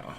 now.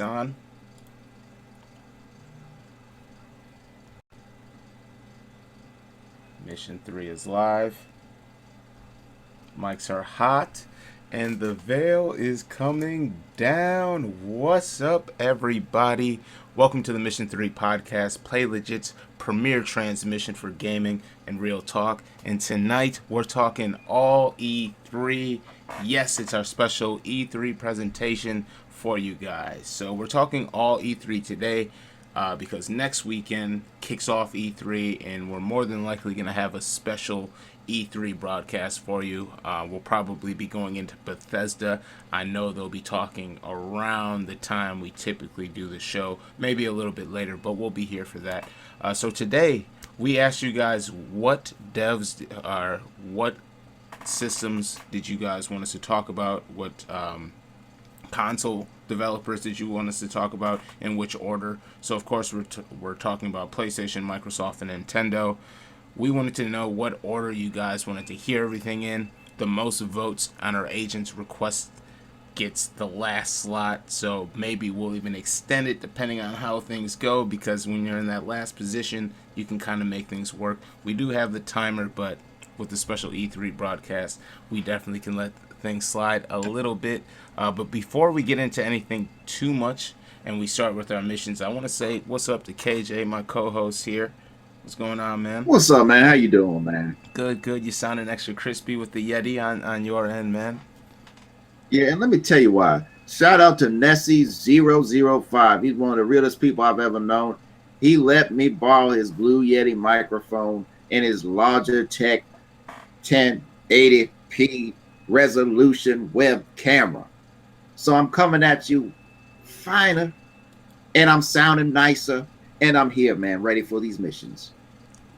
On. Mission 3 is live. Mics are hot. And the veil is coming down. What's up, everybody? Welcome to the Mission 3 podcast, Play Legit's premier transmission for gaming and real talk. And tonight, we're talking all E3. Yes, it's our special E3 presentation for you guys. So we're talking all E3 today. Because next weekend kicks off E3, and we're more than likely going to have a special E3 broadcast for you. We'll probably be going into Bethesda. I know they'll be talking around the time we typically do the show, maybe a little bit later, but we'll be here for that. So today, we asked you guys what what systems did you guys want us to talk about, what console developers did you want us to talk about, in which order. So of course we're talking about PlayStation, Microsoft, and Nintendo. We wanted to know what order you guys wanted to hear everything in. The most votes on our agent's request gets the last slot, so maybe we'll even extend it depending on how things go, because when you're in that last position you can kind of make things work. We do have the timer, but with the special E3 broadcast we definitely can let things slide a little bit. But before we get into anything too much and we start with our missions, I want to say what's up to KJ, my co-host here. What's going on, man? What's up, man? How you doing, man? Good. You sounding extra crispy with the Yeti on your end, man. Yeah, and let me tell you why. Shout out to Nessie005. He's one of the realest people I've ever known. He let me borrow his Blue Yeti microphone and his Logitech 1080p resolution web camera. So I'm coming at you finer, and I'm sounding nicer, and I'm here, man, ready for these missions.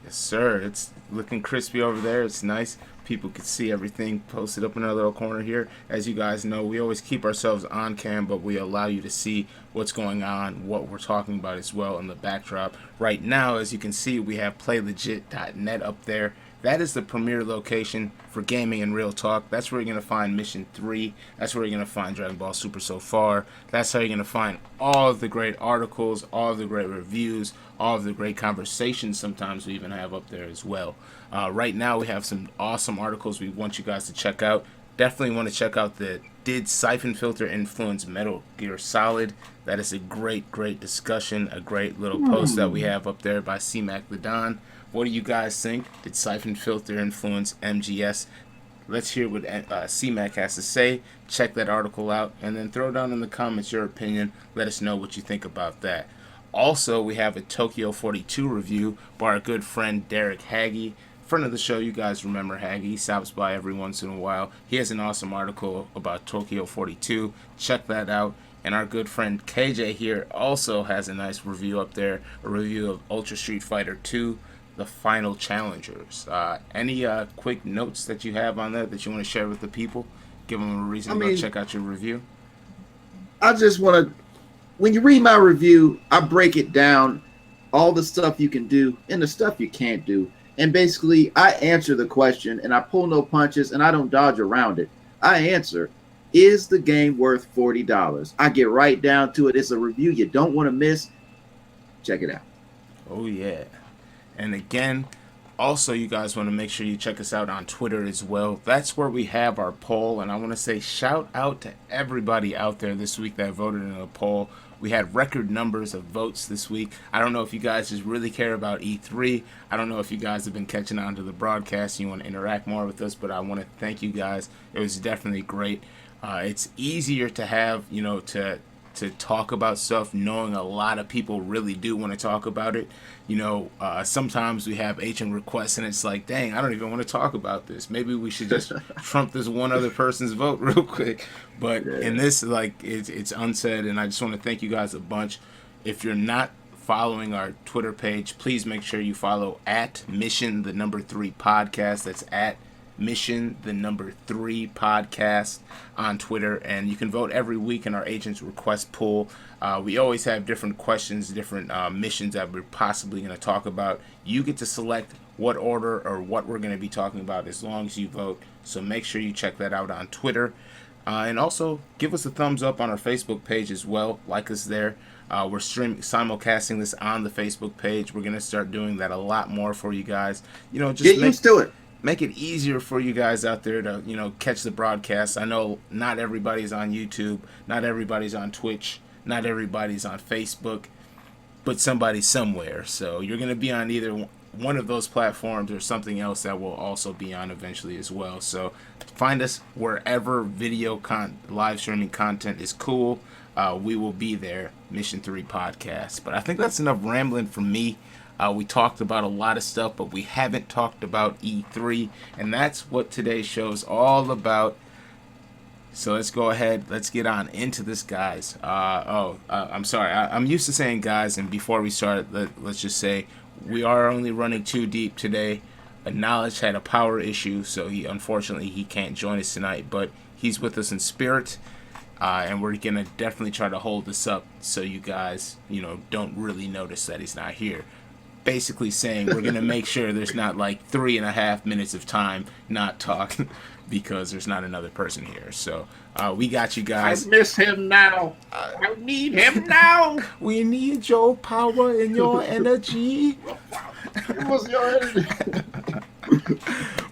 Yes, sir. It's looking crispy over there. It's nice. People can see everything posted up in our little corner here. As you guys know, we always keep ourselves on cam, but we allow you to see what's going on, what we're talking about as well in the backdrop. Right now, as you can see, we have playlegit.net up there. That is the premier location for gaming and real talk. That's where you're going to find Mission 3. That's where you're going to find Dragon Ball Super so far. That's how you're going to find all of the great articles, all of the great reviews, all of the great conversations sometimes we even have up there as well. Right now we have some awesome articles we want you guys to check out. Definitely want to check out the Did Siphon Filter Influence Metal Gear Solid? That is a great discussion, a great little post that we have up there by C-Mac the Don. What do you guys think? Did Siphon Filter influence MGS? Let's hear what C-Mac has to say. Check that article out, and then throw down in the comments your opinion. Let us know what you think about that. Also, we have a Tokyo 42 review by our good friend Derek Haggy. Friend of the show, you guys remember Haggy. He stops by every once in a while. He has an awesome article about Tokyo 42. Check that out. And our good friend KJ here also has a nice review up there, a review of Ultra Street Fighter 2. The Final Challengers. Any quick notes that you have on that you want to share with the people? Give them a reason to go check out your review. I just want to, when you read my review, I break it down, all the stuff you can do and the stuff you can't do. And basically, I answer the question, and I pull no punches, and I don't dodge around it. I answer, is the game worth $40? I get right down to it. It's a review you don't want to miss. Check it out. Oh, yeah. And again, also you guys want to make sure you check us out on Twitter as well. That's where we have our poll, and I want to say shout out to everybody out there this week that voted in the poll. We had record numbers of votes this week. I don't know if you guys just really care about E3. I don't know if you guys have been catching on to the broadcast and you want to interact more with us, but I want to thank you guys. It was definitely great. It's easier to have, to talk about stuff knowing a lot of people really do want to talk about it. Sometimes we have agent requests and it's like, dang, I don't even want to talk about this. Maybe we should just trump this one other person's vote real quick. But in this, it's unsaid, and I just want to thank you guys a bunch. If you're not following our Twitter page, please make sure you follow at Mission the number 3 podcast. That's at Mission the number 3 podcast on Twitter, and you can vote every week in our agent's request pool. We always have different questions, different missions that we're possibly going to talk about. You get to select what order or what we're going to be talking about as long as you vote, so make sure you check that out on Twitter. And also give us a thumbs up on our Facebook page as well. Like us there. We're simulcasting this on the Facebook page. We're gonna start doing that a lot more for you guys. Just Get used to it. make it easier for you guys out there to catch the broadcast. I know not everybody's on YouTube, not everybody's on Twitch, not everybody's on Facebook, but somebody's somewhere. So you're gonna be on either one of those platforms or something else that will also be on eventually as well. So find us wherever live streaming content is cool. We will be there. Mission 3 podcast. But I think that's enough rambling from me. We talked about a lot of stuff, but we haven't talked about E3, and that's what today's show is all about. So let's go ahead. Let's get on into this, guys. I'm sorry. I'm used to saying guys, and before we start, let's just say we are only running 2 deep today. Knowledge had a power issue, so unfortunately he can't join us tonight, but he's with us in spirit. And we're going to definitely try to hold this up so you guys, don't really notice that he's not here. Basically saying we're going to make sure there's not like 3.5 minutes of time not talking because there's not another person here. So we got you guys. I miss him now. I need him now. We need your power and your energy. It was your energy.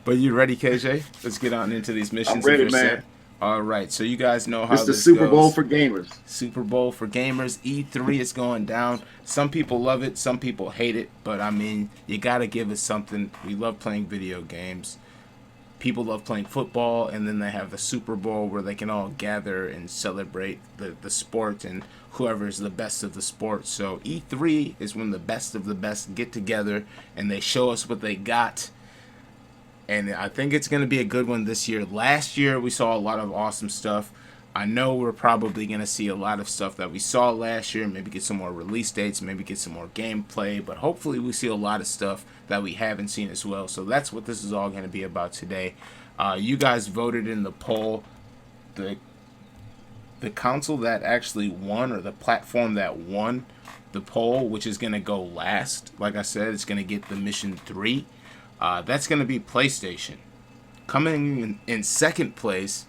But you ready, KJ? Let's get on into these missions. I'm ready, man. All right, so you guys know how it's the this Super goes. Bowl for gamers. Super Bowl for gamers. E3 is going down. Some people love it, some people hate it, but I mean, you got to give us something. We love playing video games. People love playing football, and then they have the Super Bowl where they can all gather and celebrate the sport and whoever is the best of the sport. So E3 is when the best of the best get together and they show us what they got. And I think it's going to be a good one this year. Last year, we saw a lot of awesome stuff. I know we're probably going to see a lot of stuff that we saw last year. Maybe get some more release dates. Maybe get some more gameplay. But hopefully we see a lot of stuff that we haven't seen as well. So that's what this is all going to be about today. You guys voted in the poll. The console that actually won, or the platform that won the poll, which is going to go last. Like I said, it's going to get the Mission 3. That's going to be PlayStation. Coming in second place,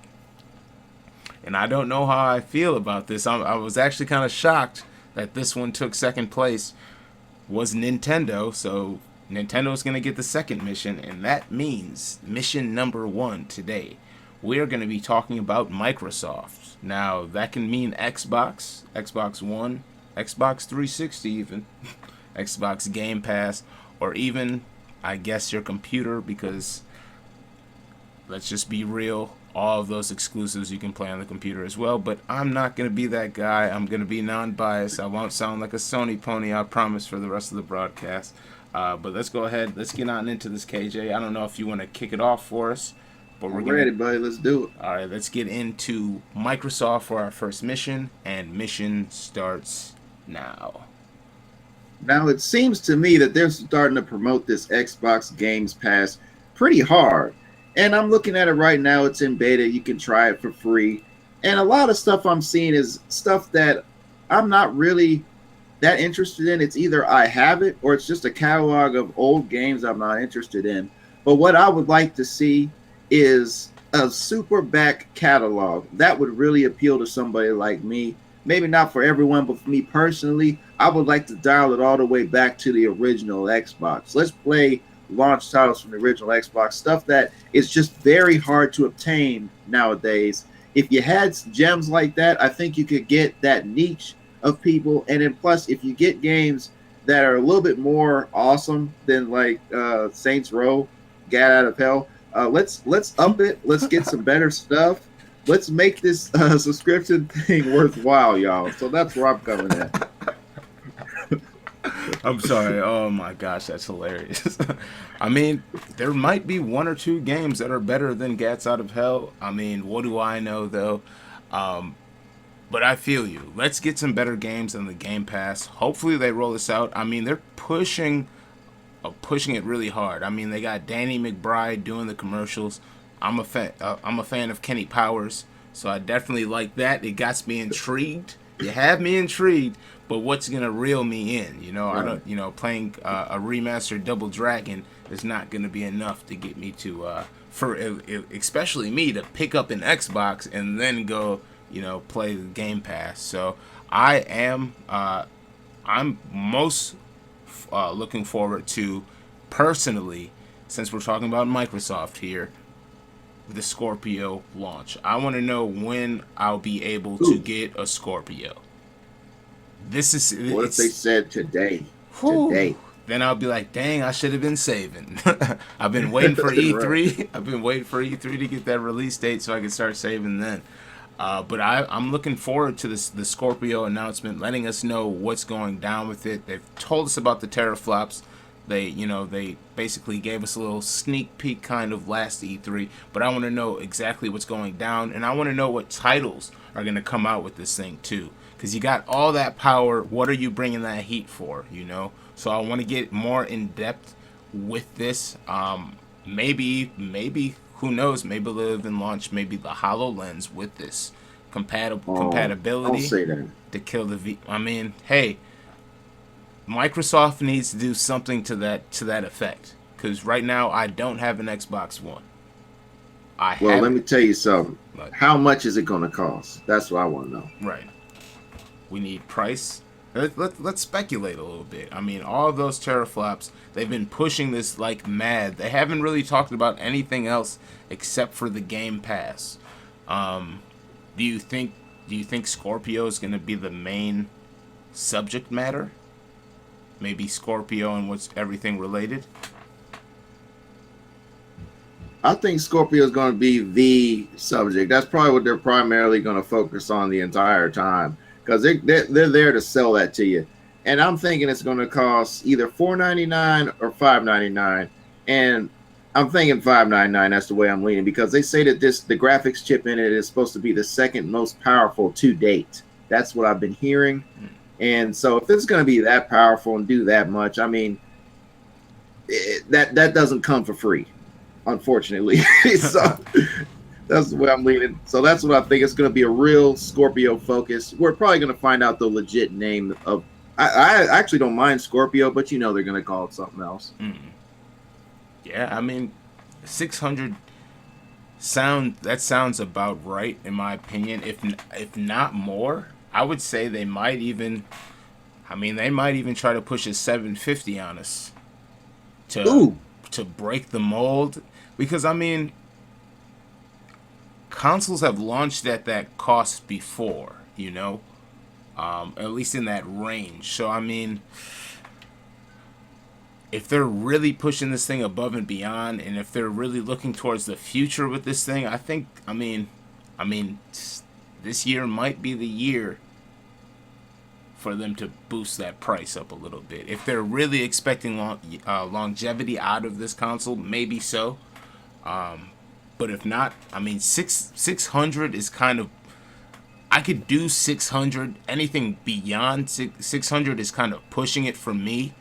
and I don't know how I feel about this. I was actually kind of shocked that this one took second place, was Nintendo. So Nintendo's going to get the second mission, and that means mission number 1 today. We're going to be talking about Microsoft. Now, that can mean Xbox, Xbox One, Xbox 360 even, Xbox Game Pass, or even, I guess, your computer, because let's just be real, all of those exclusives you can play on the computer as well. But I'm not going to be that guy. I'm going to be non-biased. I won't sound like a Sony pony, I promise, for the rest of the broadcast. But let's go ahead. Let's get on into this, KJ. I don't know if you want to kick it off for us. But we're ready, buddy. Let's do it. All right, let's get into Microsoft for our first mission. And mission starts now. Now, it seems to me that they're starting to promote this Xbox Games Pass pretty hard. And I'm looking at it right now. It's in beta. You can try it for free. And a lot of stuff I'm seeing is stuff that I'm not really that interested in. It's either I have it or it's just a catalog of old games I'm not interested in. But what I would like to see is a super back catalog. That would really appeal to somebody like me. Maybe not for everyone, but for me personally, I would like to dial it all the way back to the original Xbox. Let's play launch titles from the original Xbox, stuff that is just very hard to obtain nowadays. If you had gems like that, I think you could get that niche of people. And then plus, if you get games that are a little bit more awesome than like Saints Row, Gat Out of Hell, let's up it. Let's get some better stuff. Let's make this subscription thing worthwhile, y'all. So that's where I'm coming at. I'm sorry. Oh my gosh, that's hilarious. I mean, there might be 1 or 2 games that are better than Gats Out of Hell. I mean, what do I know though? But I feel you. Let's get some better games than the Game Pass. Hopefully they roll this out. I mean, they're pushing it really hard. I mean, they got Danny McBride doing the commercials. I'm a fan of Kenny Powers, so I definitely like that. It got me intrigued. You have me intrigued, but what's gonna reel me in? I don't. Playing a remastered Double Dragon is not gonna be enough to get me to for especially me to pick up an Xbox and then go, play the Game Pass. So I am I'm most looking forward to, personally, since we're talking about Microsoft here, the Scorpio launch. I want to know when I'll be able to get a Scorpio. What if they said today? Whew, Today. then I'll be like, dang, I should have been saving. I've been waiting for E3. Right. I've been waiting for E3 to get that release date so I can start saving then. But I'm looking forward to the Scorpio announcement, letting us know what's going down with it. They've told us about the teraflops. They basically gave us a little sneak peek kind of last E3, but I want to know exactly what's going down, and I want to know what titles are going to come out with this thing too. Because you got all that power, what are you bringing that heat for, So I want to get more in depth with this. Maybe, who knows, maybe they'll even launch maybe the HoloLens with this compatibility. Don't say that. To kill the I mean, hey, Microsoft needs to do something to that effect. Because right now, I don't have an Xbox One. Let me tell you something. How much is it going to cost? That's what I want to know. Right. We need price. Let's speculate a little bit. I mean, all of those teraflops, they've been pushing this like mad. They haven't really talked about anything else except for the Game Pass. Do you think Scorpio is going to be the main subject matter? Maybe Scorpio and what's everything related? I think Scorpio is going to be the subject. That's probably what they're primarily going to focus on the entire time, because they're there to sell that to you. And I'm thinking it's going to cost either $4.99 or $5.99. And I'm thinking $5.99. That's the way I'm leaning, because they say that the graphics chip in it is supposed to be the second most powerful to date. That's what I've been hearing. And so if it's going to be that powerful and do that much, I mean, that doesn't come for free, unfortunately. So that's the way I'm leaning. So that's what I think. It's going to be a real Scorpio focus. We're probably going to find out the legit name of. I actually don't mind Scorpio, but they're going to call it something else. Yeah, I mean, 600 sounds about right in my opinion. If not more, I would say they might even try to push a 750 on us to break the mold, because I mean, consoles have launched at that cost before, at least in that range. So I mean, if they're really pushing this thing above and beyond, and if they're really looking towards the future with this thing, I think, I mean, this year might be the year for them to boost that price up a little bit. If they're really expecting longevity out of this console, maybe so. But if not, I mean, 600 is kind of, I could do 600. Anything beyond 600 is kind of pushing it for me.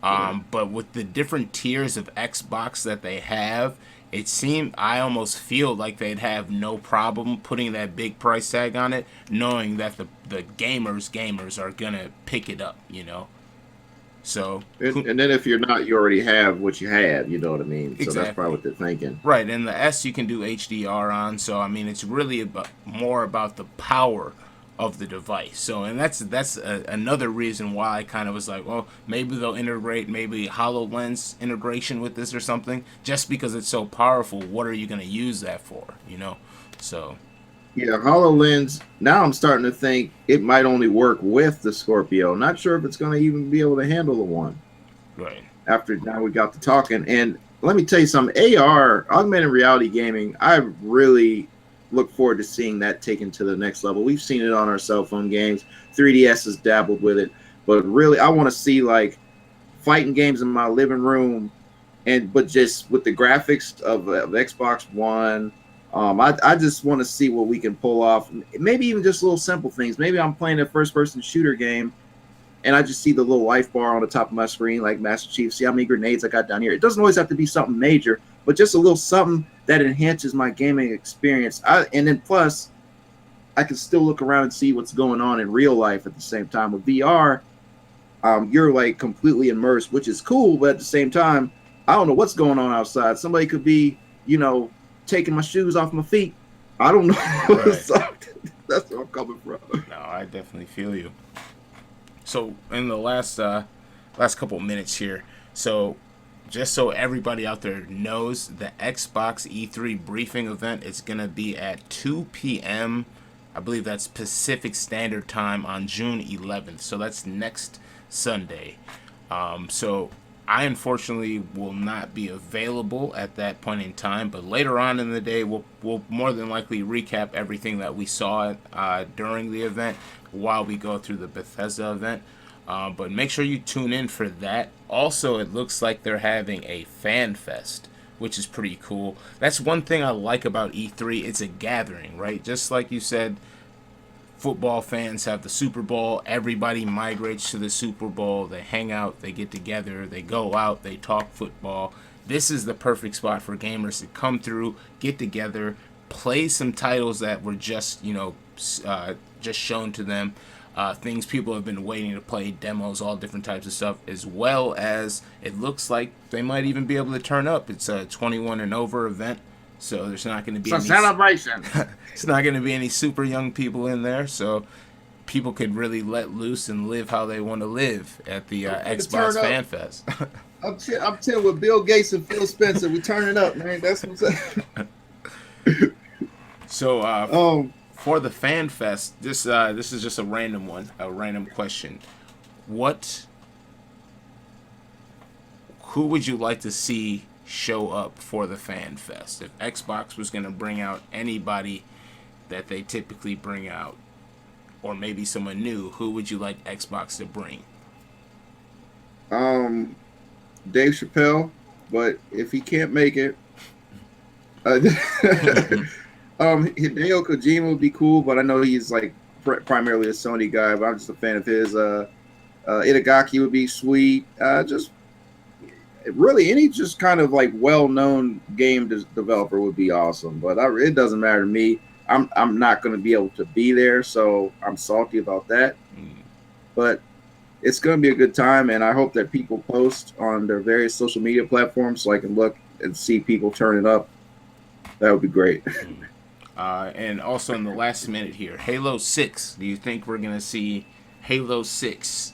But with the different tiers of Xbox that they have, I almost feel like they'd have no problem putting that big price tag on it, knowing that the gamers are gonna pick it up, So, and then if you're not, you already have what you had, you know what I mean? Exactly. So that's probably what they're thinking. Right, and the S you can do HDR on, so I mean, it's really more about the power of the device. So, and that's another reason why I kind of was like, well, maybe they'll integrate maybe HoloLens integration with this or something, just because it's so powerful. What are you going to use that for, So yeah, HoloLens, now I'm starting to think it might only work with the Scorpio. Not sure if it's going to even be able to handle the one. Right. After now we got to talking, and let me tell you something, AR, augmented reality gaming, I really look forward to seeing that taken to the next level. We've seen it on our cell phone games. 3DS has dabbled with it, but really, I want to see like fighting games in my living room, but just with the graphics of Xbox One. I just want to see what we can pull off. Maybe even just little simple things. Maybe I'm playing a first-person shooter game, and I just see the little life bar on the top of my screen, like Master Chief. See how many grenades I got down here. It doesn't always have to be something major, but just a little something that enhances my gaming experience. And then plus, I can still look around and see what's going on in real life at the same time. With VR, you're like completely immersed, which is cool, but at the same time, I don't know what's going on outside. Somebody could be, taking my shoes off my feet. I don't know. Right. So, that's where I'm coming from. No, I definitely feel you. So in the last couple minutes here, so just so everybody out there knows, the Xbox E3 briefing event is gonna be at 2 p.m. I believe that's Pacific Standard Time on June 11th. So that's next Sunday. So I unfortunately will not be available at that point in time, but later on in the day, we'll more than likely recap everything that we saw during the event while we go through the Bethesda event. But make sure you tune in for that. Also, it looks like they're having a fan fest, which is pretty cool. That's one thing I like about E3. It's a gathering, right? Just like you said, football fans have the Super Bowl. Everybody migrates to the Super Bowl. They hang out, they get together, they go out, they talk football. This is the perfect spot for gamers to come through, get together, play some titles that were just, just shown to them. Things people have been waiting to play, demos, all different types of stuff, as well as it looks like they might even be able to turn up. It's a 21 and over event, so there's not going to be any celebration. It's not going to be any super young people in there, so people could really let loose and live how they want to live at the Xbox Fan Fest. I'm telling with Bill Gates and Phil Spencer, we turning up, man. That's what I'm saying. So, for the Fan Fest, this is just a random question. Who would you like to see show up for the Fan Fest? If Xbox was going to bring out anybody that they typically bring out, or maybe someone new, who would you like Xbox to bring? Dave Chappelle, but if he can't make it, Hideo Kojima would be cool, but I know he's like primarily a Sony guy, but I'm just a fan of his. Itagaki would be sweet. Just really any just kind of like well-known game developer would be awesome, but it doesn't matter to me. I'm not going to be able to be there, so I'm salty about that. But it's going to be a good time, and I hope that people post on their various social media platforms so I can look and see people turning up. That would be great. And also in the last minute here, Halo 6. Do you think we're going to see Halo 6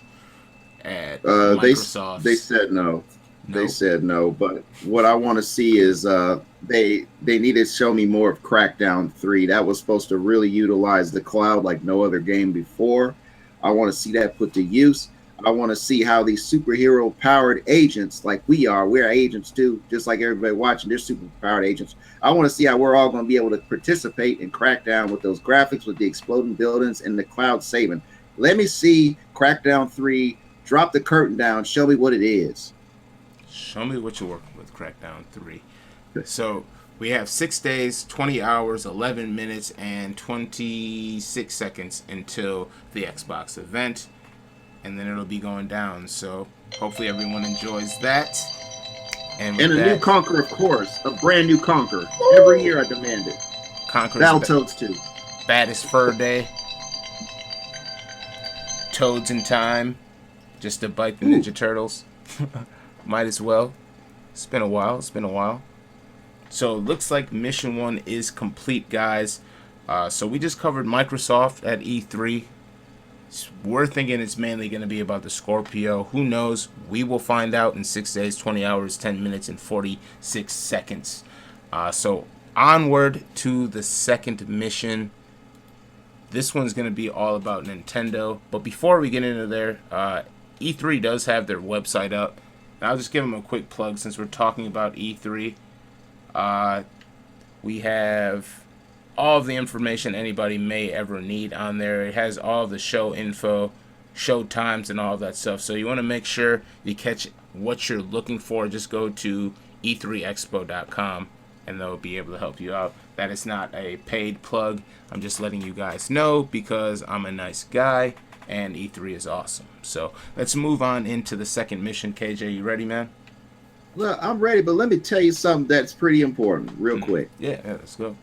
at Microsoft? They said no. They said no, but what I want to see is they need to show me more of Crackdown 3. That was supposed to really utilize the cloud like no other game before. I want to see that put to use. I want to see how these superhero-powered agents, like we're agents too, just like everybody watching, they're super-powered agents. I want to see how we're all going to be able to participate in Crackdown with those graphics, with the exploding buildings and the cloud saving. Let me see Crackdown 3, drop the curtain down, show me what it is. Show me what you're working with, Crackdown 3. So we have 6 days, 20 hours, 11 minutes, and 26 seconds until the Xbox event. And then it'll be going down. So hopefully everyone enjoys that. And a new Conquer, of course. A brand new Conquer. Every year I demand it. Battletoads 2. Baddest Fur Day. Toads in Time. Just to bite the Ninja Turtles. Might as well. It's been a while. So it looks like Mission 1 is complete, guys. So we just covered Microsoft at E3. We're thinking it's mainly going to be about the Scorpio. Who knows? We will find out in 6 days, 20 hours, 10 minutes, and 46 seconds. So onward to the second mission. This one's going to be all about Nintendo. But before we get into there, E3 does have their website up. I'll just give them a quick plug since we're talking about E3. We have all of the information anybody may ever need on there. It has all of the show info, show times, and all of that stuff. So you want to make sure you catch what you're looking for. Just go to e3expo.com and they'll be able to help you out. That is not a paid plug. I'm just letting you guys know because I'm a nice guy and E3 is awesome. So let's move on into the second mission. KJ, you ready, man? Well, I'm ready, but let me tell you something that's pretty important real quick. Yeah, let's go.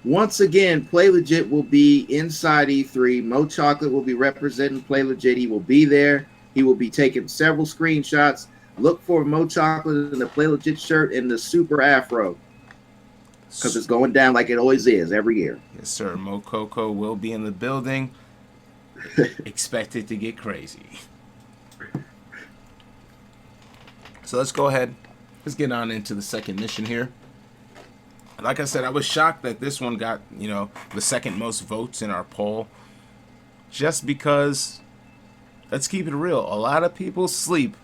Once again, Play Legit will be inside E3. Mo Chocolate will be representing Play Legit. He will be there. He will be taking several screenshots look for Mo Chocolate in the Play Legit shirt and the Super Afro because it's going down like it always is every year. Yes, sir. Mo Coco will be in the building. Expect it to get crazy. So let's go ahead. Let's get on into the second mission here. Like I said, I was shocked that this one got, the second most votes in our poll. Just because, let's keep it real, a lot of people sleep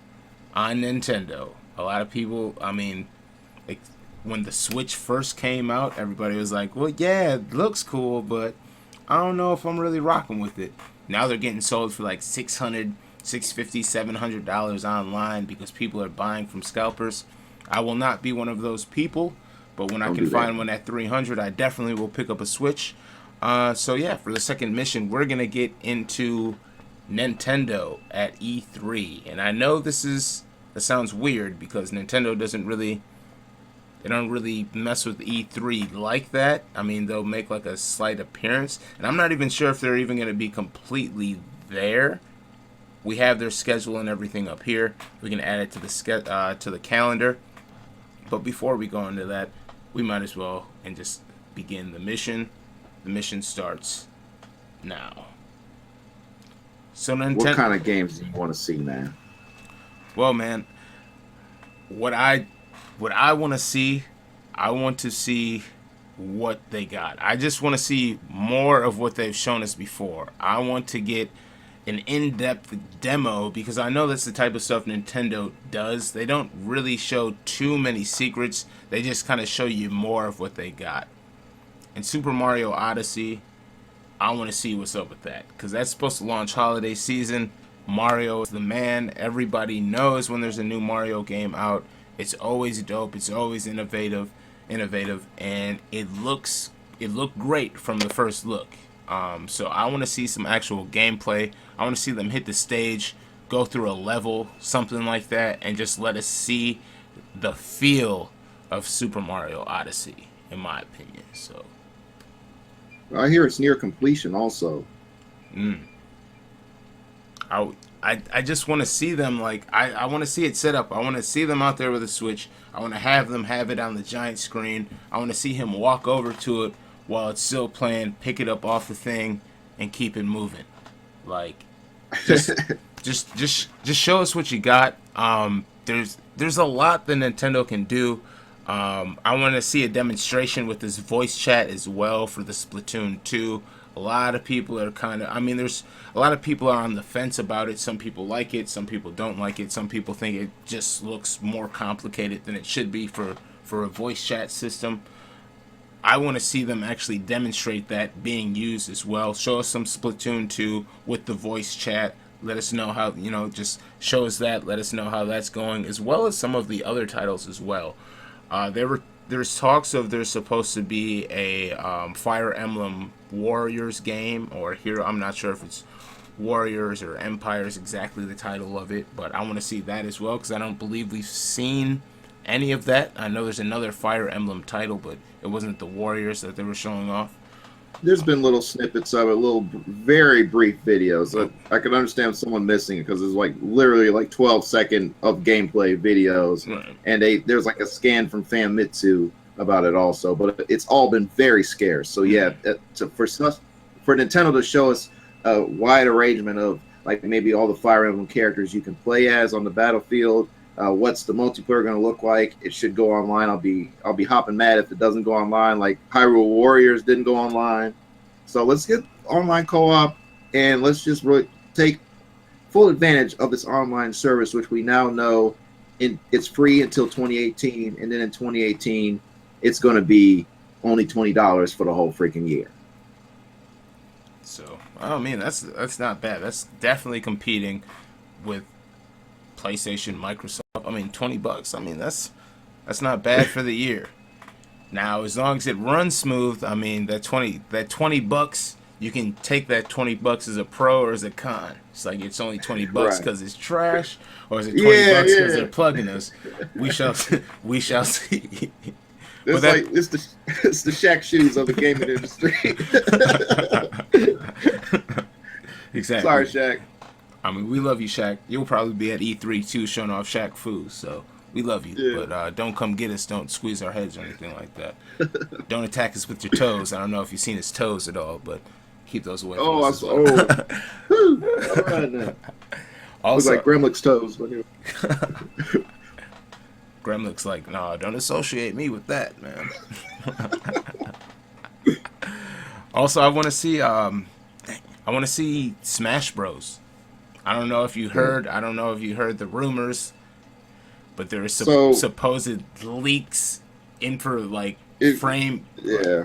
on Nintendo. A lot of people, like when the Switch first came out, everybody was like, well, yeah, it looks cool, but I don't know if I'm really rocking with it. Now they're getting sold for like $600, $650, $700 online because people are buying from scalpers. I will not be one of those people, but when I can find one at $300, I definitely will pick up a Switch. So yeah, for the second mission, we're gonna get into Nintendo at E3, and I know that sounds weird because Nintendo they don't really mess with E3 like that. I mean, they'll make like a slight appearance, and I'm not even sure if they're even gonna be completely there. We have their schedule and everything up here. We can add it to the calendar. But before we go into that, we might as well and just begin the mission. The mission starts now. So what kind of games do you want to see, man? Well, man, what I want to see, I want to see what they got. I just want to see more of what they've shown us before. I want to get an in-depth demo because I know that's the type of stuff Nintendo does. They don't really show too many secrets. They just kind of show you more of what they got. In Super Mario Odyssey, I want to see what's up with that because that's supposed to launch holiday season. Mario is the man. Everybody knows when there's a new Mario game out. It's always dope. It's always innovative, and it looked great from the first look. So I want to see some actual gameplay. I want to see them hit the stage, go through a level, something like that, and just let us see the feel of Super Mario Odyssey, in my opinion. So I hear it's near completion also. I just want to see them, like, I want to see it set up. I want to see them out there with a Switch. I want to have them have it on the giant screen. I want to see him walk over to it while it's still playing, pick it up off the thing, and keep it moving. Like, just show us what you got. There's a lot that Nintendo can do. I want to see a demonstration with this voice chat as well for the Splatoon 2. A lot of people are there's a lot of people are on the fence about it. Some people like it, some people don't like it. Some people think it just looks more complicated than it should be for a voice chat system. I want to see them actually demonstrate that being used as well. Show us some Splatoon 2 with the voice chat. Let us know how, just show us that. Let us know how that's going, as well as some of the other titles as well. There's talks of there's supposed to be a Fire Emblem Warriors game, or here I'm not sure if it's Warriors or Empires exactly the title of it, but I want to see that as well because I don't believe we've seen any of that. I know there's another Fire Emblem title, but it wasn't the Warriors that they were showing off. There's been little snippets of it, very brief videos. I could understand someone missing it because it's like literally like 12-second of gameplay videos, Right. And there's like a scan from Famitsu about it also. But it's all been very scarce. So yeah, for Nintendo to show us a wide arrangement of like maybe all the Fire Emblem characters you can play as on the battlefield. What's the multiplayer going to look like? It should go online. I'll be hopping mad if it doesn't go online. Like Hyrule Warriors didn't go online. So let's get online co-op and let's just really take full advantage of this online service, which we now know it's free until 2018, and then in 2018 it's going to be only $20 for the whole freaking year. So that's not bad. That's definitely competing with PlayStation, Microsoft. $20. That's not bad for the year. Now, as long as it runs smooth, that $20, you can take that $20 as a pro or as a con. It's like it's only $20 because it's trash, or is it $20 because they're plugging us? We shall see. It's the Shaq shoes of the gaming industry. Exactly. Sorry, Shaq. I mean, we love you, Shaq. You'll probably be at E3 too, showing off Shaq Fu. So we love you, Yeah. but don't come get us. Don't squeeze our heads or anything like that. Don't attack us with your toes. I don't know if you've seen his toes at all, but keep those away from Oh, us I as saw. well. Oh, whew, all right now. Looks Also, like Gremlick's toes. But anyway. Gremlick's like, nah, don't associate me with that, man. Also, I want to see Smash Bros. I don't know if you heard. I don't know if you heard the rumors, but there is So supposed leaks in for like it, frame. yeah,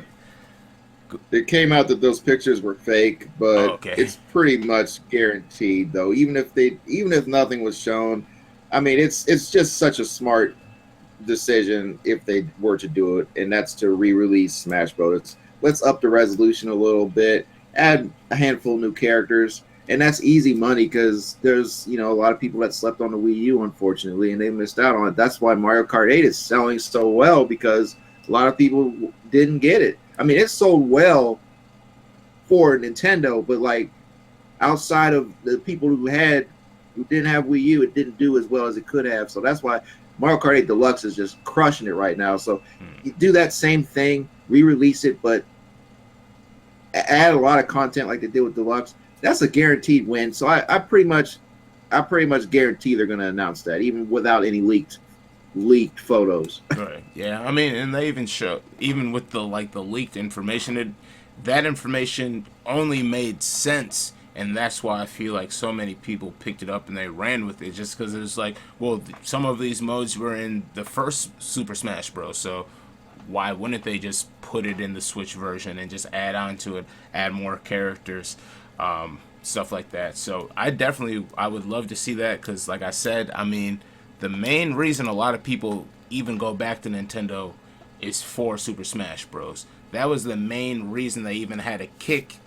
it came out that those pictures were fake, Oh, but okay. it's pretty much guaranteed though. Even if nothing was shown, I mean, it's just such a smart decision if they were to do it, and that's to re-release Smash Bros. Let's up the resolution a little bit, add a handful of new characters, and that's easy money because there's a lot of people that slept on the Wii U unfortunately, and they missed out on it. That's why Mario Kart 8 is selling so well because a lot of people didn't get it. I mean, it sold well for Nintendo, but like outside of the people who didn't have Wii U, it didn't do as well as it could have. So that's why Mario Kart 8 Deluxe is just crushing it right now. So you do that same thing, re-release it, but add a lot of content like they did with Deluxe. That's a guaranteed win. So I pretty much guarantee they're going to announce that, even without any leaked photos. Right. Yeah. I mean, and they even show, even with the leaked information, that information only made sense, and that's why I feel like so many people picked it up and they ran with it, just because it was like, well, some of these modes were in the first Super Smash Bros. So why wouldn't they just put it in the Switch version and just add on to it, add more characters, stuff like that. So I would love to see that because, like I said, I mean, the main reason a lot of people even go back to Nintendo is for Super Smash Bros. That was the main reason they even had a kick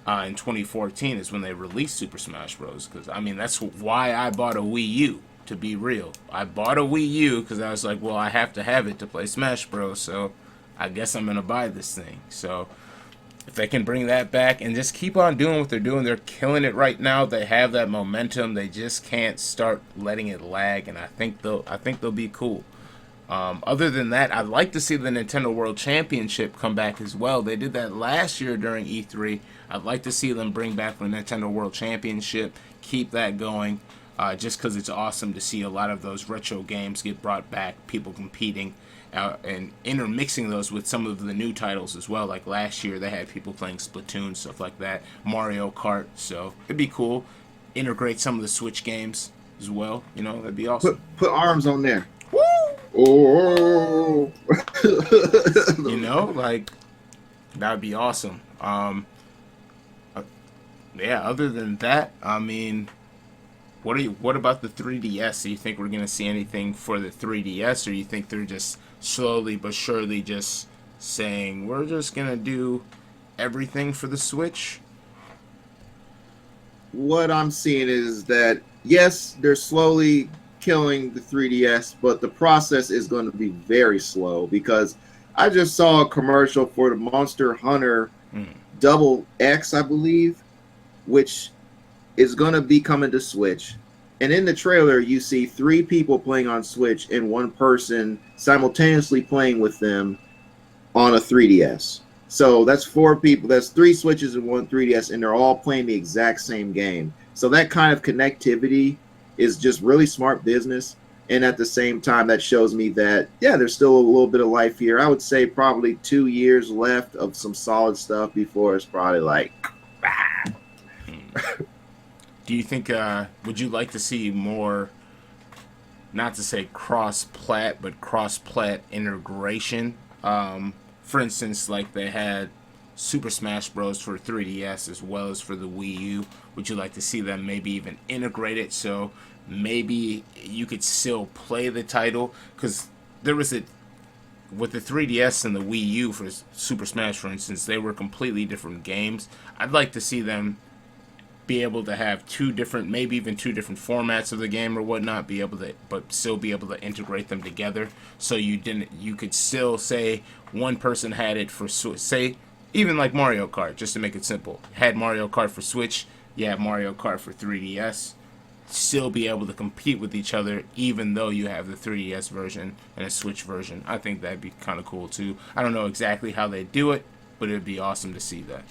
in 2014 is when they released Super Smash Bros. Because I mean that's why I bought a Wii U. To be real, I bought a Wii U because I was like, well, I have to have it to play Smash Bros. So I guess I'm gonna buy this thing. So if they can bring that back and just keep on doing what they're doing, they're killing it right now. They have that momentum. They just can't start letting it lag, and I think they'll be cool. Other than that, I'd like to see the Nintendo World Championship come back as well. They did that last year during E3. I'd like to see them bring back the Nintendo World Championship, keep that going, just because it's awesome to see a lot of those retro games get brought back, people competing, and intermixing those with some of the new titles as well. Like last year, they had people playing Splatoon, stuff like that, Mario Kart. So it'd be cool. Integrate some of the Switch games as well. That'd be awesome. Put arms on there. Woo! Oh, Like that would be awesome. Yeah. Other than that, I mean, what about the 3DS? Do you think we're gonna see anything for the 3DS, or you think they're just slowly but surely just saying we're just gonna do everything for the Switch? what I'm seeing is that yes, they're slowly killing the 3DS, but the process is going to be very slow because I just saw a commercial for the Monster Hunter Double X, I believe, which is going to be coming to Switch. And in the trailer, you see 3 people playing on Switch and 1 person simultaneously playing with them on a 3DS. So that's 4 people. That's 3 Switches and 1 3DS, and they're all playing the exact same game. So that kind of connectivity is just really smart business. And at the same time, that shows me that, yeah, there's still a little bit of life here. I would say probably 2 years left of some solid stuff before it's probably like, Do you think, would you like to see more, not to say cross-plat, but cross-plat integration? For instance, like they had Super Smash Bros. For 3DS as well as for the Wii U. Would you like to see them maybe even integrate it so maybe you could still play the title? Because there was with the 3DS and the Wii U for Super Smash, for instance, they were completely different games. I'd like to see them be able to have 2 different, maybe even 2 different formats of the game or whatnot, but still be able to integrate them together. So you could still say one person had it for say even like Mario Kart, just to make it simple. Had Mario Kart for Switch, you have Mario Kart for 3DS. still be able to compete with each other, even though you have the 3DS version and a Switch version. I think that'd be kind of cool too. I don't know exactly how they do it, but it'd be awesome to see that.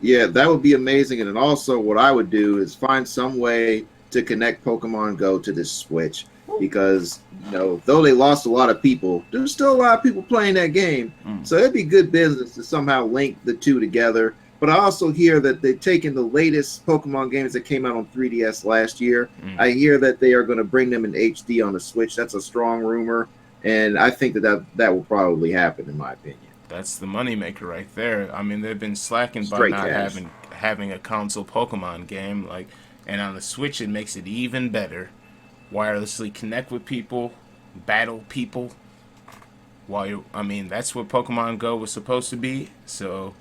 Yeah, that would be amazing. And then also, what I would do is find some way to connect Pokemon Go to this Switch because, though they lost a lot of people, there's still a lot of people playing that game. So it'd be good business to somehow link the two together. But I also hear that they've taken the latest Pokemon games that came out on 3DS last year. I hear that they are going to bring them in HD on the Switch. That's a strong rumor. And I think that will probably happen, in my opinion. That's the moneymaker right there. I mean, they've been slacking by Straight not cash. having a console Pokemon game. And on the Switch, it makes it even better. Wirelessly connect with people, battle people. That's what Pokemon Go was supposed to be. So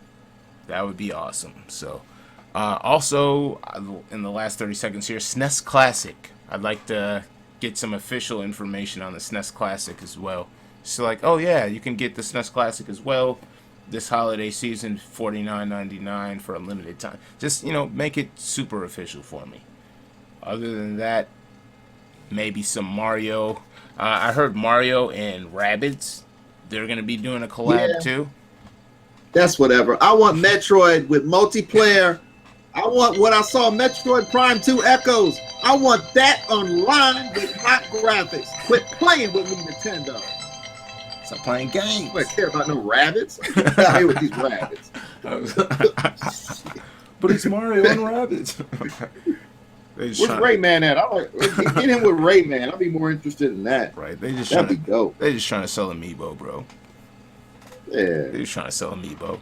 that would be awesome. So, also, in the last 30 seconds here, SNES Classic. I'd like to get some official information on the SNES Classic as well. So, oh yeah, you can get the SNES Classic as well this holiday season, $49.99 for a limited time. Just, make it super official for me. Other than that, maybe some Mario. I heard Mario and Rabbids, they're going to be doing a collab too. That's whatever. I want Metroid with multiplayer. I want what I saw Metroid Prime 2 Echoes. I want that online with hot graphics. Quit playing with me, Nintendo. Stop playing games. I don't care about no rabbits. Get out here with these rabbits. But it's Mario and Rabbids. Where's Rayman at? Get him with Rayman. I'll be more interested in that. Right. That'd be dope. They're just trying to sell Amiibo, bro. Yeah. They're just trying to sell Amiibo.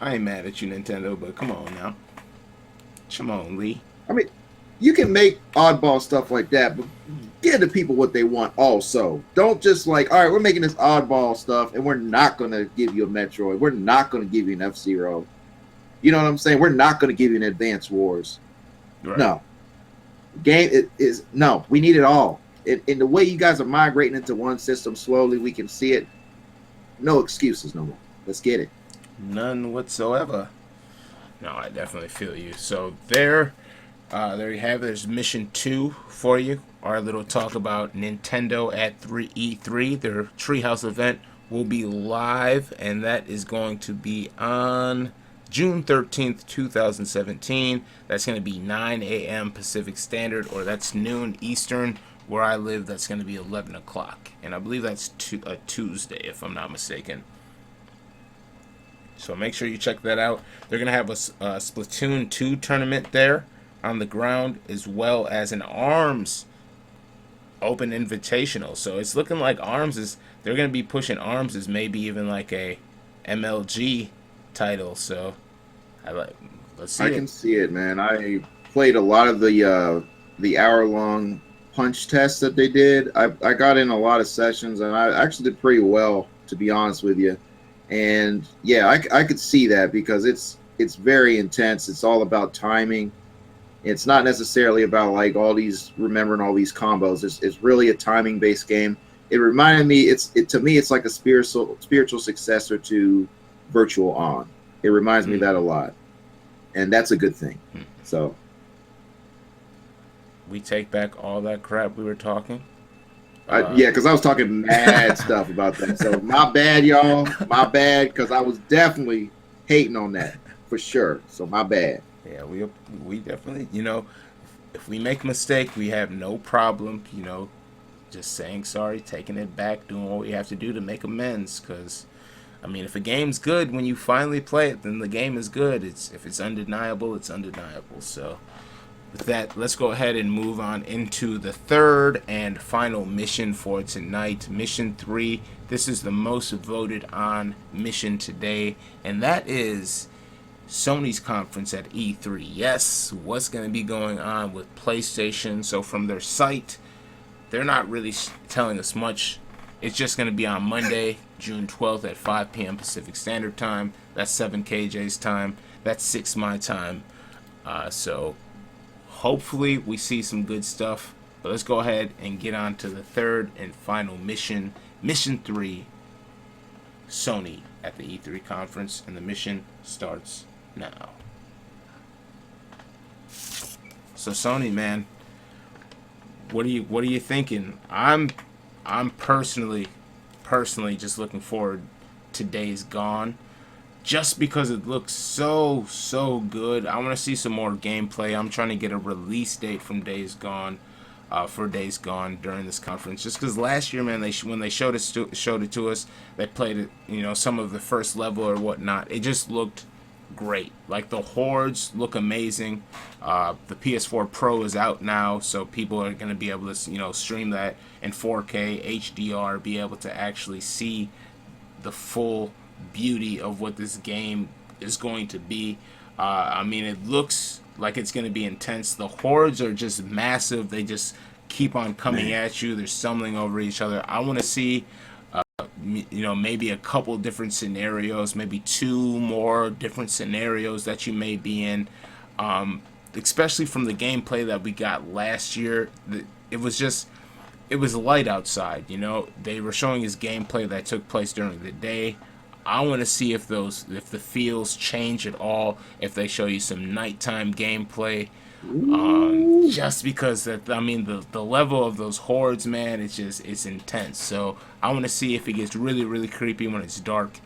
I ain't mad at you, Nintendo, but come on now. Come on, Lee. I mean, you can make oddball stuff like that, but give the people what they want also. Don't just all right, we're making this oddball stuff, and we're not going to give you a Metroid. We're not going to give you an F-Zero. You know what I'm saying? We're not going to give you an Advance Wars. Right. No. No, we need it all. In the way you guys are migrating into one system slowly, we can see it. No excuses no more. Let's get it. None whatsoever. No, I definitely feel you. So there you have it. There's mission 2 for you. Our little talk about Nintendo at E3. Their Treehouse event will be live, and that is going to be on June 13th, 2017. That's going to be 9 a.m. Pacific Standard, or that's noon Eastern. Where I live, that's going to be 11 o'clock. And I believe that's a Tuesday, if I'm not mistaken. So make sure you check that out. They're going to have a Splatoon 2 tournament there on the ground, as well as an ARMS Open Invitational. So it's looking like they're going to be pushing ARMS as maybe even like a MLG title. So let's see. I can see it, man. I played a lot of the hour-long punch tests that they did. I got in a lot of sessions, and I actually did pretty well, to be honest with you. And yeah, I could see that because it's very intense. It's all about timing. It's not necessarily about remembering all these combos. It's really a timing based game. It reminded me. To me it's like a spiritual successor to Virtual On. It reminds me of that a lot, and that's a good thing. So. We take back all that crap we were talking. Yeah, because I was talking mad stuff about that. So my bad, y'all. My bad, because I was definitely hating on that for sure. So my bad. Yeah, we definitely, if we make a mistake, we have no problem, just saying sorry, taking it back, doing what we have to do to make amends. Because, if a game's good when you finally play it, then the game is good. If it's undeniable, it's undeniable. So. With that, let's go ahead and move on into the third and final mission for tonight. Mission 3. This is the most voted on mission today, and that is Sony's conference at E3. Yes, what's going to be going on with PlayStation. So from their site, they're not really telling us much. It's just going to be on Monday, June 12th at 5 p.m. Pacific Standard Time. That's 7 KJ's time. That's 6 my time. So hopefully we see some good stuff. But let's go ahead and get on to the third and final mission. Mission 3, Sony at the E3 conference. And the mission starts now. So Sony, man, what are you thinking? I'm personally just looking forward to Days Gone, just because it looks so good. I want to see some more gameplay. I'm trying to get a release date from Days Gone, for Days Gone during this conference. Just because last year, man, when they showed it to us, they played it, some of the first level or whatnot. It just looked great. Like the hordes look amazing. The PS4 Pro is out now, so people are going to be able to stream that in 4K HDR, be able to actually see the full beauty of what this game is going to be. I mean, it looks like it's going to be intense. The hordes are just massive. They just keep on coming at you. They're stumbling over each other. I want to see maybe a couple different scenarios, maybe 2 more different scenarios that you may be in, especially from the gameplay that we got last year. It was light outside. They were showing his gameplay that took place during the day. I want to see if the feels change at all, if they show you some nighttime gameplay. Just because the level of those hordes, man, it's intense. So I want to see if it gets really, really creepy when it's dark.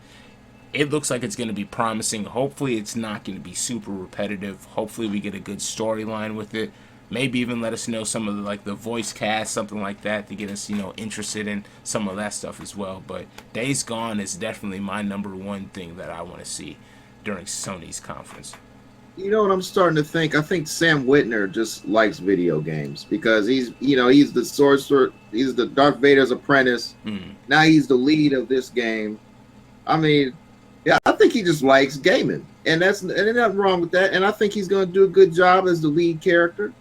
It looks like it's going to be promising. Hopefully it's not going to be super repetitive. Hopefully we get a good storyline with it. Maybe even let us know some of the voice cast, something like that, to get us interested in some of that stuff as well. But Days Gone is definitely my number 1 thing that I want to see during Sony's conference. You know what I'm starting to think? I think Sam Whitner just likes video games because he's the sorcerer, he's the Darth Vader's apprentice. Now he's the lead of this game. I mean, yeah, I think he just likes gaming, and there's nothing wrong with that. And I think he's going to do a good job as the lead character.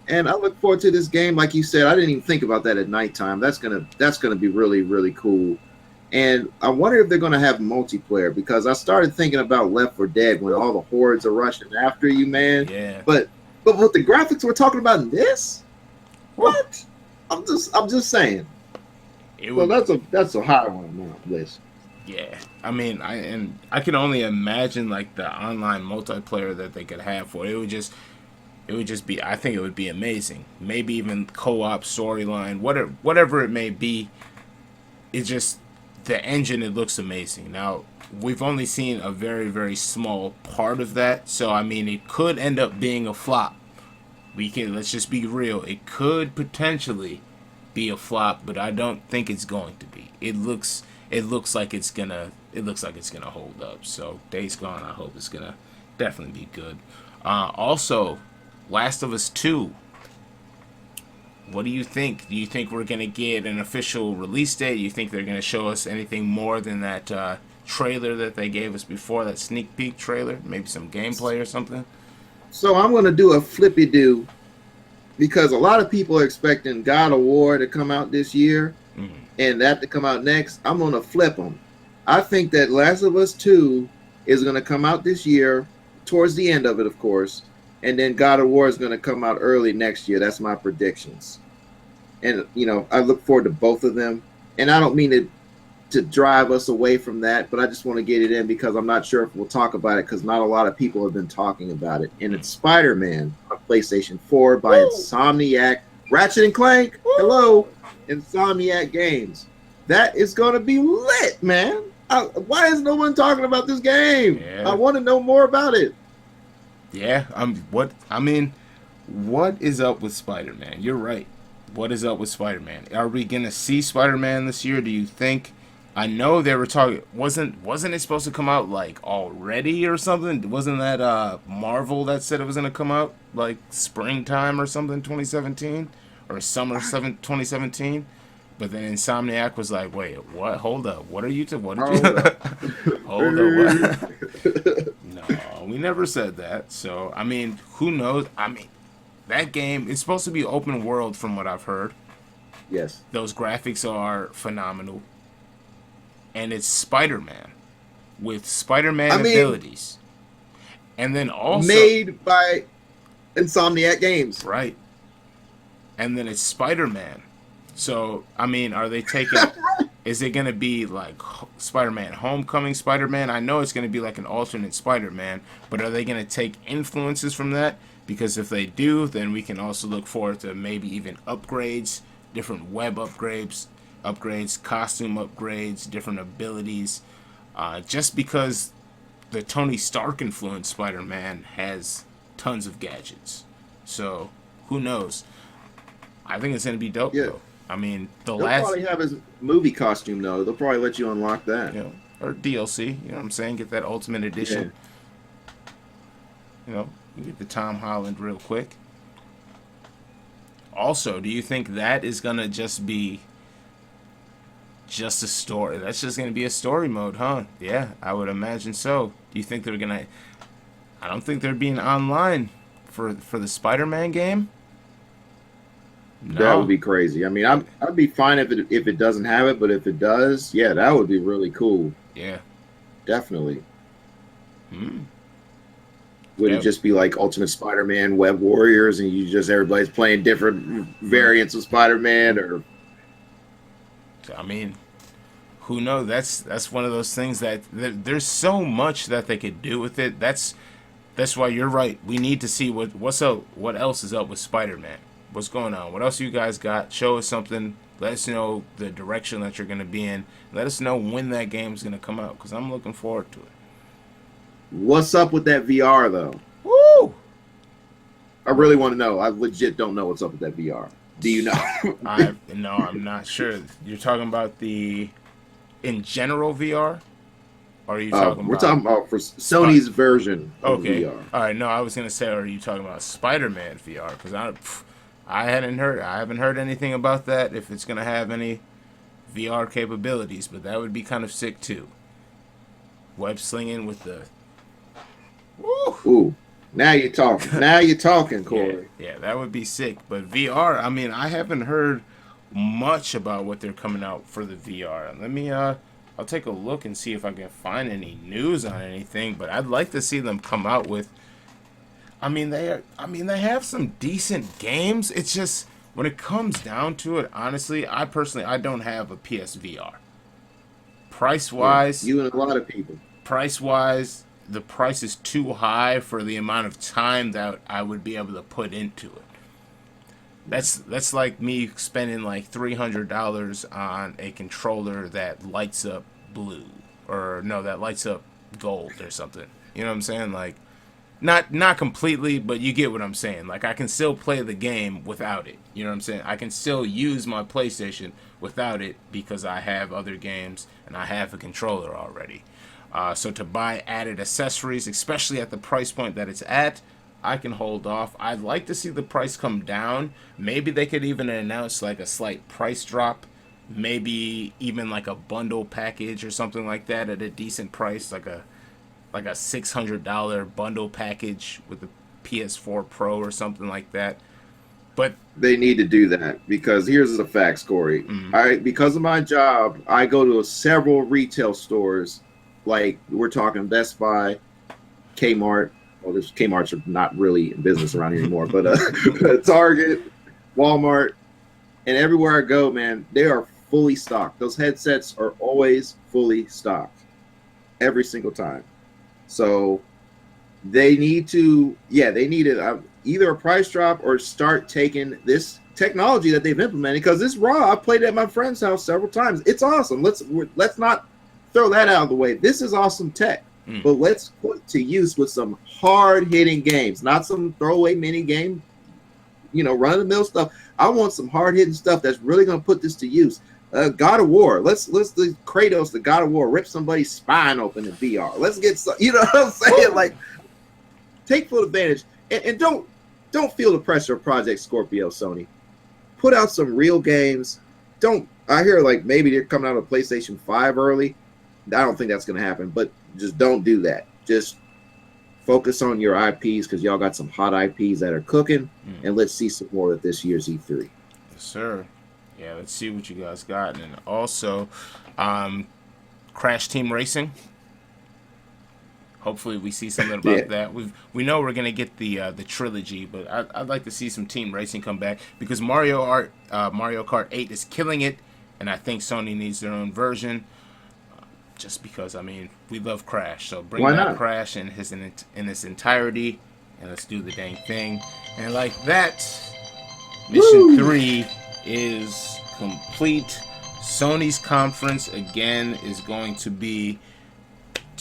And I look forward to this game. Like you said, I didn't even think about that at nighttime. That's gonna be really, really cool. And I wonder if they're going to have multiplayer, because I started thinking about Left 4 Dead when all the hordes are rushing after you, man. Yeah. But with the graphics we're talking about in this, what? I'm just saying. That's a high one on my list. Yeah. I mean, I can only imagine the online multiplayer that they could have for it. It would just be, I think it would be amazing. Maybe even co-op storyline, whatever it may be. It's just the engine, it looks amazing. Now, we've only seen a very, very small part of that, so I mean, it could end up being a flop. Let's just be real. It could potentially be a flop, but I don't think it's going to be. It looks like it's gonna hold up. So Days Gone, I hope it's gonna definitely be good. Also, Last of Us 2. What do you think? Do you think we're going to get an official release date? Do you think they're going to show us anything more than that trailer that they gave us before, that sneak peek trailer? Maybe some gameplay or something? So I'm going to do a flippy-do, because a lot of people are expecting God of War to come out this year and that to come out next. I'm going to flip them. I think that Last of Us 2 is going to come out this year, towards the end of it, of course, and then God of War is going to come out early next year. That's my predictions. And, I look forward to both of them. And I don't mean to drive us away from that, but I just want to get it in because I'm not sure if we'll talk about it, because not a lot of people have been talking about it. And it's Spider-Man on PlayStation 4 by Insomniac. Ratchet and Clank, hello, Insomniac Games. That is going to be lit, man. Why is no one talking about this game? Yeah. I want to know more about it. Yeah, what is up with Spider-Man? You're right. What is up with Spider-Man? Are we gonna see Spider-Man this year? Do you think? I know they were talking. Wasn't it supposed to come out already or something? Wasn't that Marvel that said it was gonna come out springtime or something, 2017 or summer 2017? But then Insomniac was like, "Wait, what? Hold up. What are you? What did you? Hold up. What? No, we never said that. So I mean, who knows? I mean." That game is supposed to be open world from what I've heard. Yes. Those graphics are phenomenal. And it's Spider-Man with Spider-Man abilities. And then also made by Insomniac Games. Right. And then it's Spider-Man. So, I mean, are they taking is it going to be Spider-Man Homecoming Spider-Man? I know it's going to be an alternate Spider-Man, but are they going to take influences from that? because if they do, then we can also look forward to maybe even upgrades, different web upgrades, costume upgrades, different abilities. Just because the Tony Stark influenced Spider-Man has tons of gadgets, so who knows? I think it's gonna be dope Yeah, though. I mean, the they'll last, probably have his movie costume though. They'll probably let you unlock that. or DLC, you know what I'm saying? Get that Ultimate Yeah. Edition. You get the Tom Holland real quick. Also, do you think that is gonna just be just a story? That's just gonna be a story mode, huh? Yeah, I would imagine so. Do you think they're gonna? I don't think they're being online for the Spider-Man game. That would No. be crazy. I mean, I'd be fine if it doesn't have it, but if it does, yeah, that would be really cool. Yeah. Definitely. Hmm. Would it Yeah. just be like Ultimate Spider-Man, Web Warriors, and you just everybody's playing different variants of Spider-Man, or I mean, who knows? That's one of those things that there's so much that they could do with it. That's why you're right. We need to see what's up. What else is up with Spider-Man? What's going on? What else you guys got? Show us something. Let us know the direction that you're going to be in. Let us know when that game's going to come out because I'm looking forward to it. what's up with that VR though? Woo! I really want to know. I legit don't know what's up with that VR. Do you know? I'm not sure. You're talking about the in general VR, or are you talking We're about? talking about for Sony's version of Okay. VR. All right. No, I was gonna say, are you talking about Spider-Man VR? Because I haven't heard anything about that. If it's gonna have any VR capabilities, but that would be kind of sick too. Web slinging with the. Woo! Ooh, now you're talking. Now you're talking, Yeah, Corey. yeah, that would be sick. But VR, I mean, I haven't heard much about what they're coming out for the VR. Let me I'll take a look and see if I can find any news on anything, but I'd like to see them come out with they have some decent games. It's just when it comes down to it, honestly, I don't have a PSVR. Price Yeah, wise, you and a lot of people. the price is too high for the amount of time that I would be able to put into it. That's like me spending like $300 on a controller that lights up blue, or no, that lights up gold or something. You know what I'm saying? Like, not completely, but you get what I'm saying. Like, I can still play the game without it. You know what I'm saying? I can still use my PlayStation without it because I have other games and I have a controller already. So to buy added accessories, especially at the price point that it's at, I can hold off. I'd like to see the price come down. Maybe they could even announce like a slight price drop. Maybe even like a bundle package or something like that at a decent price, like a $600 bundle package with the PS4 Pro or something like that. But They need to do that because here's the facts, Corey. mm, Because of my job, I go to several retail stores. Like we're talking Best Buy, Kmart. Well, there's Kmart's are not really in business around here anymore, but Target, Walmart, and everywhere I go, man, they are fully stocked. Those headsets are always fully stocked every single time. So they need to, yeah, they need it either a price drop or start taking this technology that they've implemented because it's raw. I played it at my friend's house several times. It's awesome. Let's not throw that out of the way. This is awesome tech, mm, but let's put it to use with some hard hitting games, not some throwaway mini game, run of the mill stuff. I want some hard hitting stuff that's really going to put this to use. God of War. Let's the Kratos, the God of War, rip somebody's spine open in VR. Let's get some. You know what I'm saying? Like, take full advantage and don't feel the pressure of Project Scorpio. Sony, put out some real games. Don't. I hear like maybe they're coming out of PlayStation 5 early. I don't think that's going to happen. But just don't do that. Just focus on your IPs because y'all got some hot IPs that are cooking, and let's see some more at this year's E3. yes, sir. Yeah, let's see what you guys got. And also, Crash Team Racing. Hopefully, we see something about Yeah. that. We know we're gonna get the trilogy, but I'd like to see some Team Racing come back because Mario Kart 8 is killing it, and I think Sony needs their own version. Just because we love Crash, so bring Why back not? Crash in his entirety, and let's do the dang thing. And like that, Mission 3 is complete. Sony's conference again is going to be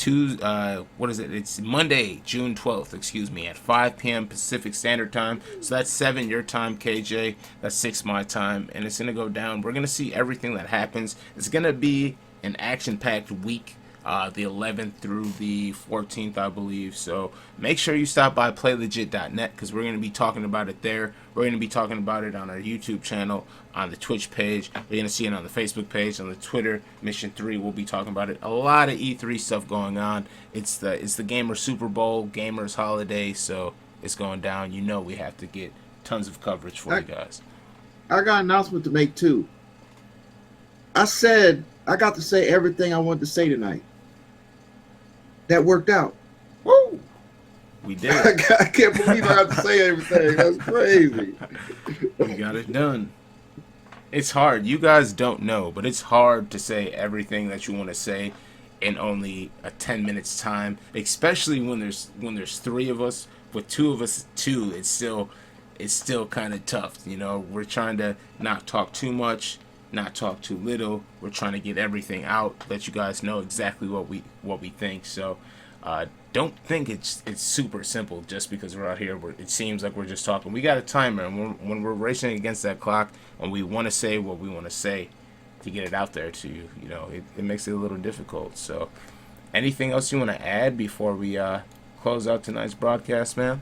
it's Monday, June 12th, at 5 p.m. Pacific Standard Time. So that's 7 your time, KJ. That's 6 my time. And it's going to go down. We're going to see everything that happens. It's going to be an action-packed week. The 11th through the 14th, I believe. So make sure you stop by playlegit.net because we're going to be talking about it there. We're going to be talking about it on our YouTube channel, on the Twitch page. We're going to see it on the Facebook page, on the Twitter. Mission 3, we'll be talking about it. A lot of E3 stuff going on. It's the Gamer Super Bowl, Gamers Holiday, so it's going down. You know we have to get tons of coverage for you guys. I got an announcement to make, too. I said I got to say everything I wanted to say tonight. That worked out. Woo! We did. I can't believe I got to say everything. That's crazy. We got it done. It's hard. You guys don't know, but it's hard to say everything that you want to say in only a 10 minutes time, especially when there's 3 of us. With 2 of us, it's still kind of tough. You know, we're trying to not talk too much, not talk too little. We're trying to get everything out, let you guys know exactly what we think. So don't think it's super simple just because we're out here. It seems like we're just talking. We got a timer, and when we're racing against that clock, and we want to say what we want to say to get it out there to you, you know, it makes it a little difficult. So anything else you want to add before we close out tonight's broadcast, man?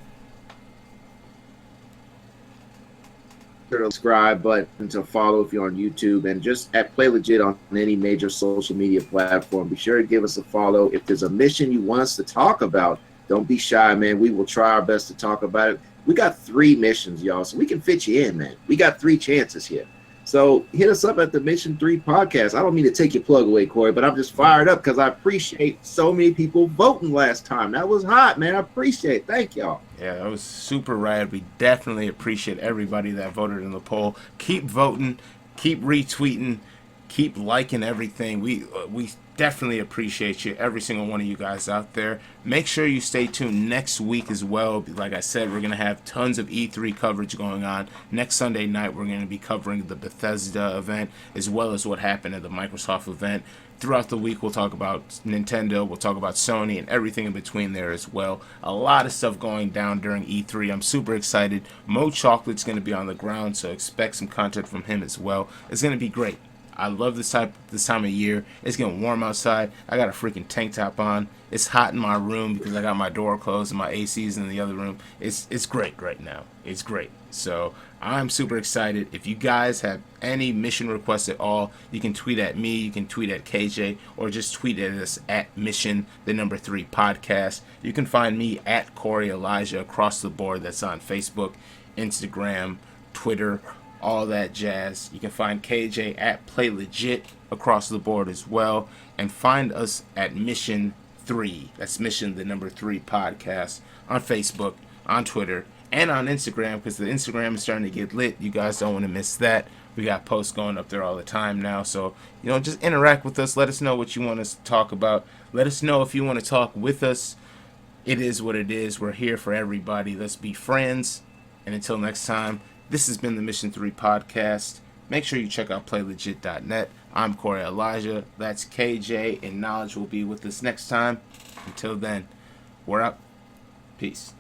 Subscribe button to follow if you're on YouTube, and just at Play Legit on any major social media platform. Be sure to give us a follow. If there's a mission you want us to talk about, don't be shy, man. We will try our best to talk about it. We got 3 missions, y'all, so we can fit you in, man. We got 3 chances here. So hit us up at the Mission 3 podcast. I don't mean to take your plug away, Corey, but I'm just fired up because I appreciate so many people voting last time. That was hot, man. I appreciate it. Thank y'all. Yeah, that was super rad. We definitely appreciate everybody that voted in the poll. Keep voting, keep retweeting, keep liking everything. We definitely appreciate you, every single one of you guys out there. Make sure you stay tuned next week as well. Like I said, we're going to have tons of E3 coverage going on. Next Sunday night, we're going to be covering the Bethesda event as well as what happened at the Microsoft event. Throughout the week, we'll talk about Nintendo, we'll talk about Sony, and everything in between there as well. A lot of stuff going down during E3. I'm super excited. Mo Chocolate's going to be on the ground, so expect some content from him as well. It's going to be great. I love this time of year. It's getting warm outside. I got a freaking tank top on. It's hot in my room because I got my door closed and my AC's in the other room. It's great right now. It's great. So I'm super excited. If you guys have any mission requests at all, you can tweet at me, you can tweet at KJ, or just tweet at us at Mission, the number 3 podcast. You can find me at Corey Elijah across the board. That's on Facebook, Instagram, Twitter, all that jazz. You can find KJ at Play Legit across the board as well. And find us at Mission 3. That's Mission, the number 3 podcast on Facebook, on Twitter, and on Instagram, because the Instagram is starting to get lit. You guys don't want to miss that. We got posts going up there all the time now. So, you know, just interact with us. Let us know what you want us to talk about. Let us know if you want to talk with us. It is what it is. We're here for everybody. Let's be friends. And until next time, this has been the Mission 3 podcast. Make sure you check out playlegit.net. I'm Corey Elijah. That's KJ, and Knowledge will be with us next time. Until then, we're up. Peace.